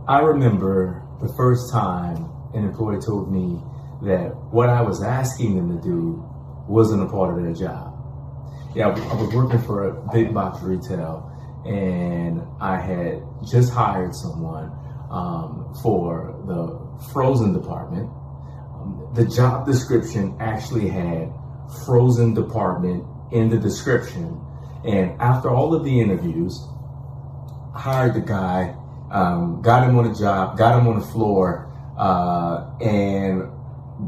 I remember the first time an employee told me that what I was asking them to do wasn't a part of their job. Yeah, I was working for a big box retail, and I had just hired someone for the frozen department. The job description actually had frozen department in the description. And after all of the interviews, hired the guy, got him on the job, got him on the floor, and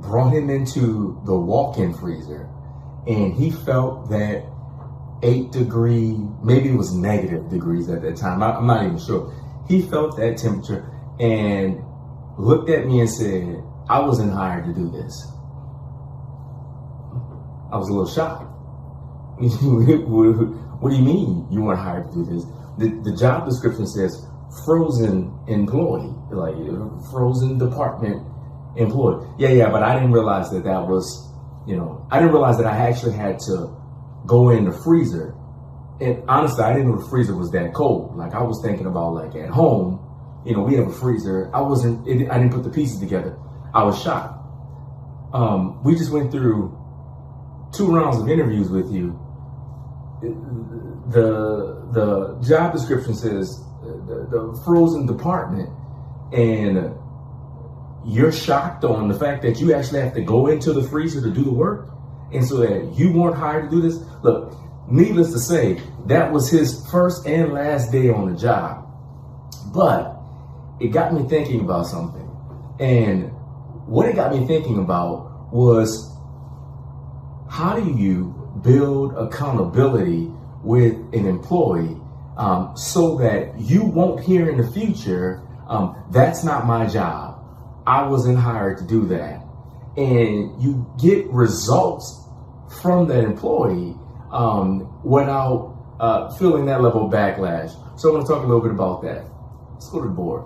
brought him into the walk-in freezer. And he felt that 8-degree, maybe it was negative degrees at that time, I'm not even sure. He felt that temperature and looked at me and said, I wasn't hired to do this. I was a little shocked. What do you mean you weren't hired to do this? The job description says frozen employee, like frozen department employee. Yeah, but I didn't realize that was, I didn't realize that I actually had to go in the freezer. And honestly, I didn't know the freezer was that cold. Like, I was thinking about, like, at home, we have a freezer. I didn't put the pieces together. I was shocked. We just went through 2 rounds of interviews with you. The job description says the frozen department, and you're shocked on the fact that you actually have to go into the freezer to do the work, and so that you weren't hired to do this. Look, needless to say, that was his first and last day on the job. But it got me thinking about something. And what it got me thinking about was, how do you build accountability with an employee so that you won't hear in the future, that's not my job, I wasn't hired to do that. And you get results from that employee without feeling that level of backlash. So I want to talk a little bit about that. Let's go to the board.